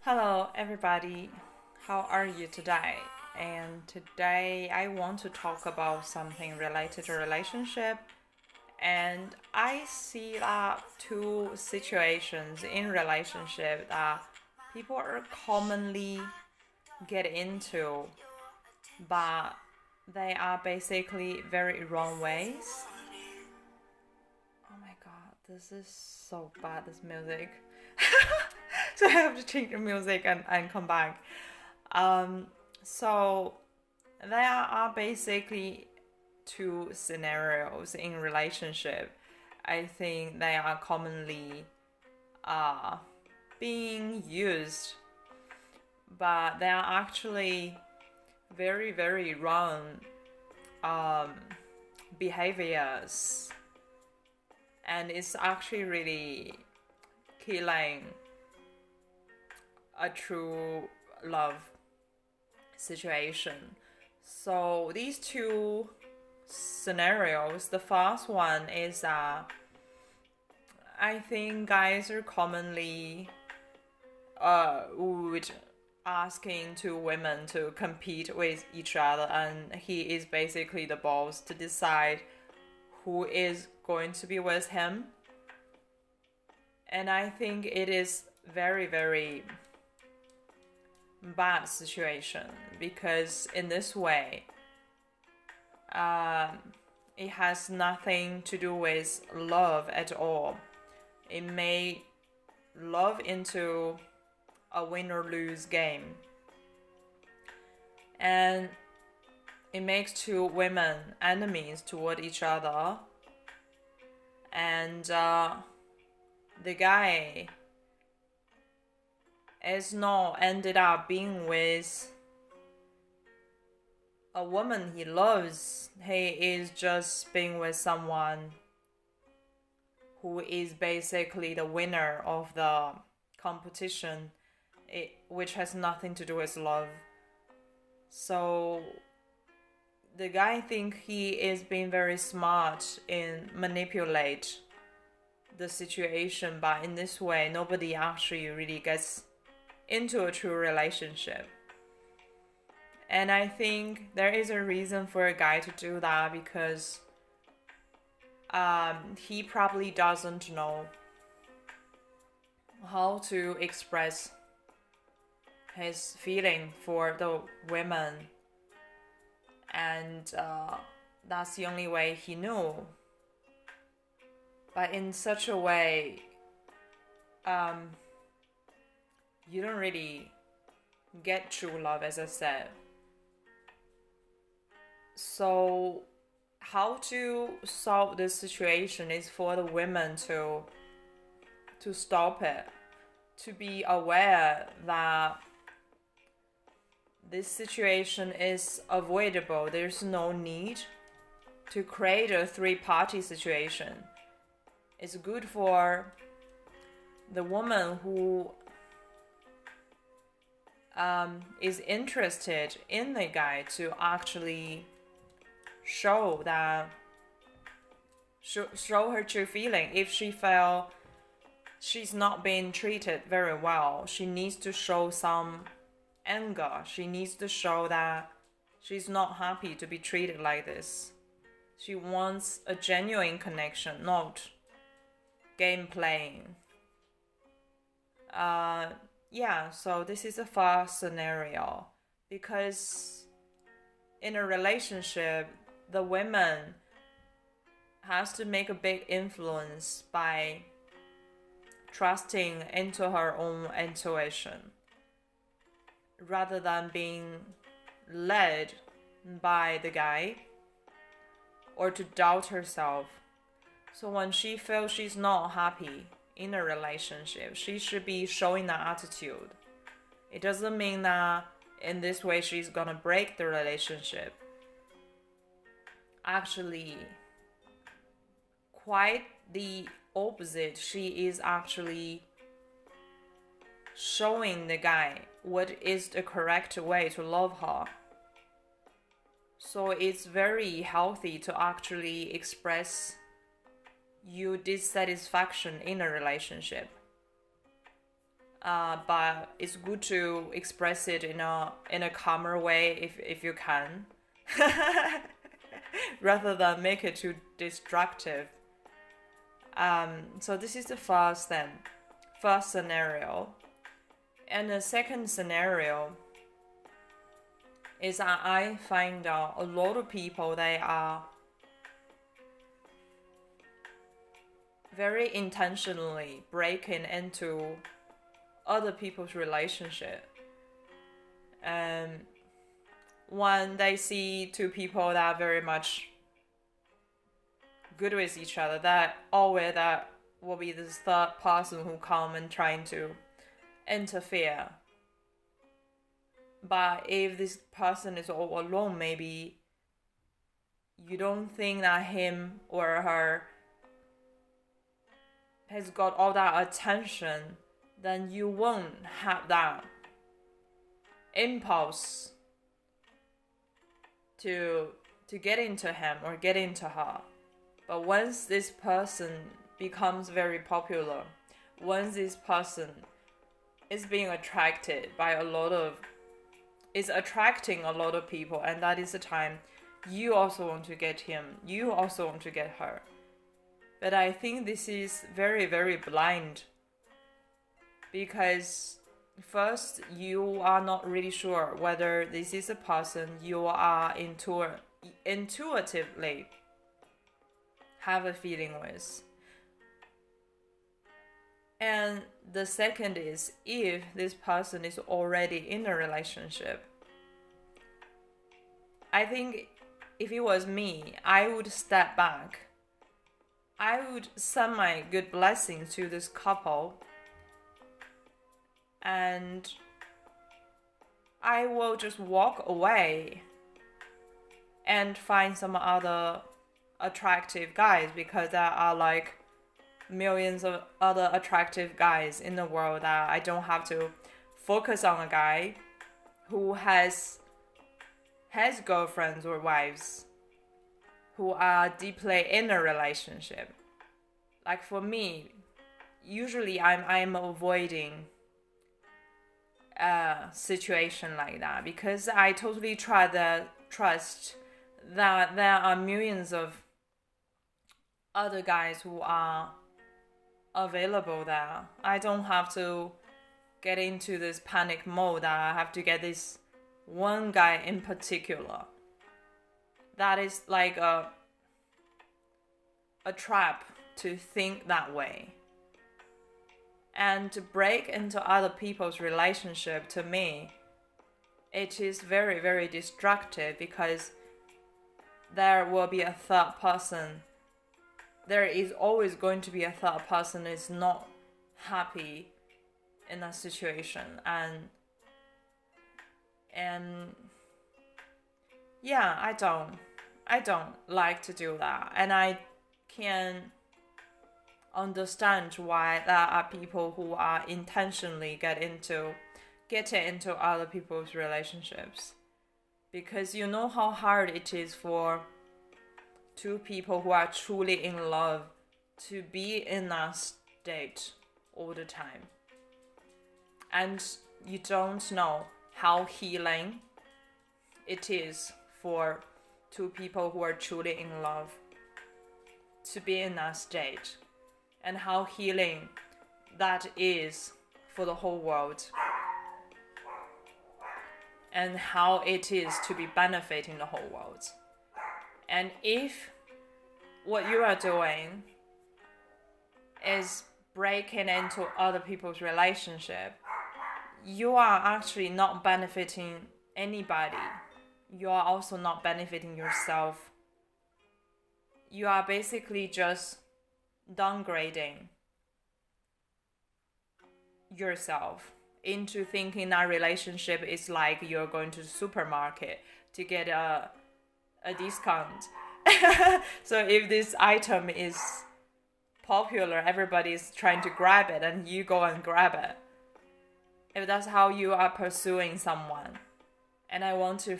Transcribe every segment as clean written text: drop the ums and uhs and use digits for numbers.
Hello, everybody. How are you today? And today I want to talk about something related to relationship. And I see that two situations in relationship that people are commonly get into, but they are basically very wrong ways. Oh my god, this is so bad, this music. So I have to change the music and come back. Um, so there are basically two scenarios in relationship. I think they are commonly uh, being used, but they are actually very very wrong um, behaviors, and it's actually really killing a true love situation. So these two scenarios, the first one is I think guys are commonly would asking to women to compete with each other, and he is basically the boss to decide who is going to be with him. And I think it is very very bad situation because in this way um, it has nothing to do with love at all. It may love into a win or lose game, and it makes two women enemies toward each other. And the guy is not ended up being with a woman he loves. He is just being with someone who is basically the winner of the competition, which has nothing to do with love. So the guy think he is being very smart in manipulate the situation, but in this way nobody actually really gets into a true relationship. And I think there is a reason for a guy to do that because he probably doesn't know how to express his feeling for the women, and that's the only way he knew. But in such a way, you don't really get true love, as I said. So how to solve this situation is for the women to stop it, to be aware that this situation is avoidable. There's no need to create a three-party situation. It's good for the woman who is interested in the guy to actually show her true feeling. If she felt she's not being treated very well, she needs to show some anger. She needs to show that she's not happy to be treated like this. She wants a genuine connection, not game playing. So this is a first scenario because in a relationship, the woman has to make a big influence by trusting into her own intuition rather than being led by the guy or to doubt herself. So when she feels she's not happy in a relationship, she should be showing that attitude. It doesn't mean that in this way she's gonna break the relationship. Actually, quite the opposite. She is actually showing the guy what is the correct way to love her. So it's very healthy to actually express your dissatisfaction in a relationship. but it's good to express it in a calmer way if you can, rather than make it too destructive. So this is the first scenario, and the second scenario is that I find out a lot of people, they are very intentionally breaking into other people's relationship. When they see two people that are very much good with each other, that always that will be this third person who come and trying to interfere. But if this person is all alone, maybe you don't think that him or her has got all that attention, then you won't have that impulse to get into him or get into her. But once this person becomes very popular, once this person is being attracted by is attracting a lot of people, and that is the time you also want to get him, you also want to get her. But I think this is very, very blind, because first, you are not really sure whether this is a person you are intuitively have a feeling with. And the second is, if this person is already in a relationship, I think if it was me, I would step back. I would send my good blessings to this couple, and I will just walk away and find some other attractive guys, because there are like millions of other attractive guys in the world that I don't have to focus on a guy who has girlfriends or wives who are deeply in a relationship. Like for me, usually I'm avoiding a situation like that, because I totally trust that there are millions of other guys who are available there. I don't have to get into this panic mode that I have to get this one guy in particular. That is like a trap to think that way. And to break into other people's relationship, to me, it is very, very destructive, because there will be a third person. There is always going to be a third person is not happy in that situation. And yeah, I don't like to do that. And I can understand why there are people who are intentionally getting into other people's relationships, because you know how hard it is for two people who are truly in love to be in that state all the time. And you don't know how healing it is for two people who are truly in love to be in that state, and how healing that is for the whole world, and how it is to be benefiting the whole world. And if what you are doing is breaking into other people's relationship, you are actually not benefiting anybody. You are also not benefiting yourself. You are basically just downgrading yourself into thinking that relationship is like you're going to the supermarket to get a discount. So if this item is popular, everybody's trying to grab it, and you go and grab it. If that's how you are pursuing someone, and I want to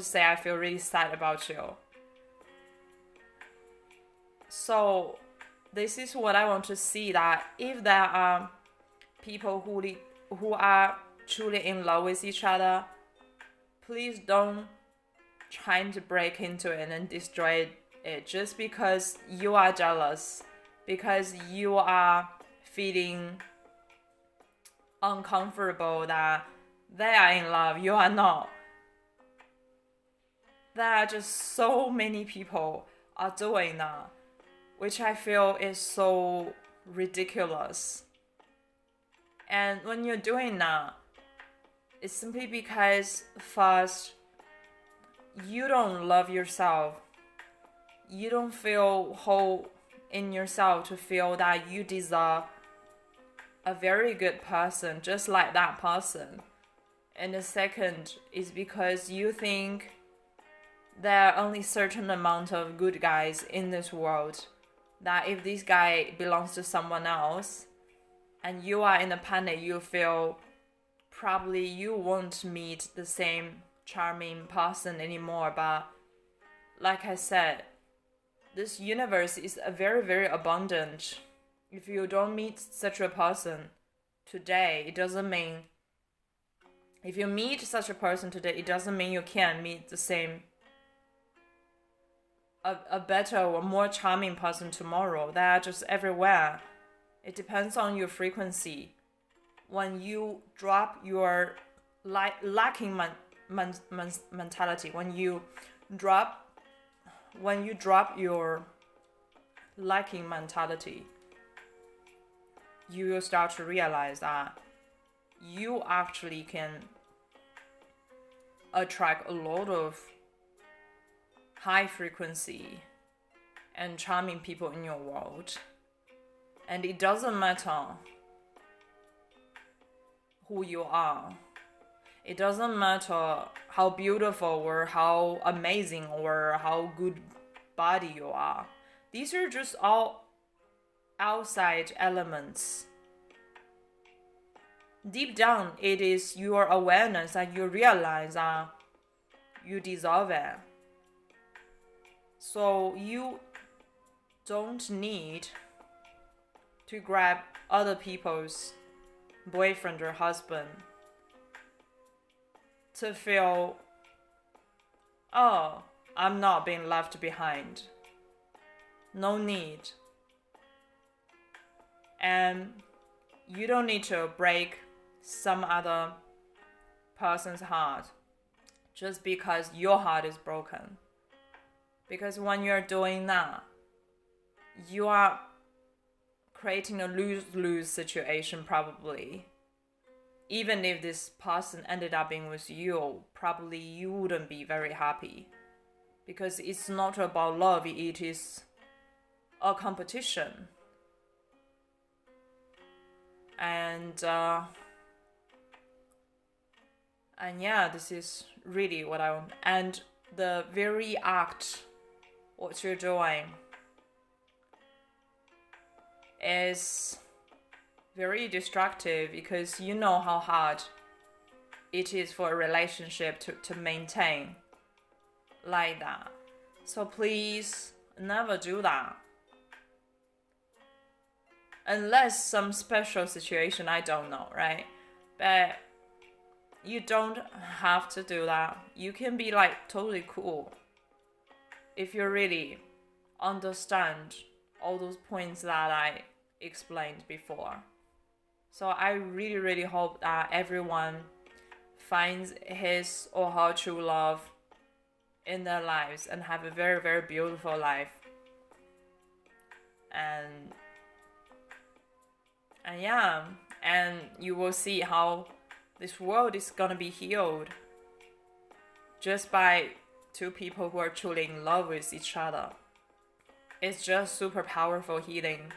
say I feel really sad about you. So this is what I want to see, that if there are people who are truly in love with each other, please don't try to break into it and destroy it just because you are jealous, because you are feeling uncomfortable that they are in love, you are not. There are just so many people are doing that, which I feel is so ridiculous. And when you're doing that, it's simply because first, you don't love yourself. You don't feel whole in yourself to feel that you deserve a very good person just like that person. And the second is because you think there are only certain amount of good guys in this world, that if this guy belongs to someone else and you are in a panic, you feel probably you won't meet the same charming person anymore. But like I said, this universe is a very, very abundant. If you don't meet such a person today, it doesn't mean, if you meet such a person today, it doesn't mean you can't meet the same, a better or more charming person tomorrow. They are just everywhere. It depends on your frequency. When you drop your lacking mentality, when you drop your lacking mentality, you will start to realize that you actually can attract a lot of high frequency and charming people in your world. And it doesn't matter who you are. It doesn't matter how beautiful or how amazing or how good body you are. These are just all outside elements. Deep down, it is your awareness that you realize that you deserve it. So you don't need to grab other people's boyfriend or husband to feel, oh, I'm not being left behind. No need. And you don't need to break some other person's heart just because your heart is broken. Because when you're doing that, you are creating a lose-lose situation probably. Even if this person ended up being with you, probably you wouldn't be very happy. Because it's not about love, it is a competition. And yeah, this is really what I want. And the very act, what you're doing, is very destructive because you know how hard it is for a relationship to maintain like that. So please never do that. Unless some special situation, I don't know, right? But you don't have to do that. You can be like totally cool if you really understand all those points that I explained before. So I really, really hope that everyone finds his or her true love in their lives and have a very, very beautiful life. And yeah, and you will see how this world is gonna be healed just by two people who are truly in love with each other. It's just super powerful healing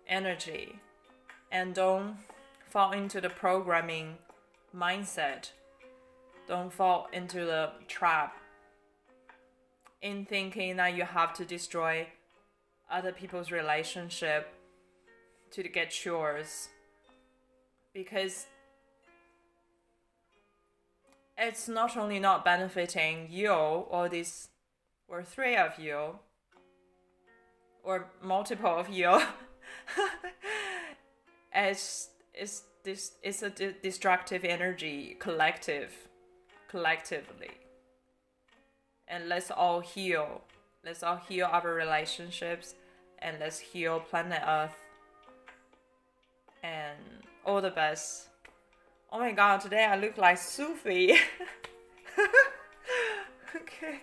energy. And don't fall into the programming mindset. Don't fall into the trap in thinking that you have to destroy other people's relationship to get yours. Because it's not only not benefiting you or these or three of you or multiple of you, it's this is a destructive energy collectively, and let's all heal. Let's all heal our relationships, and let's heal planet Earth. And all the best. Oh my god, today I look like Sufi. Okay.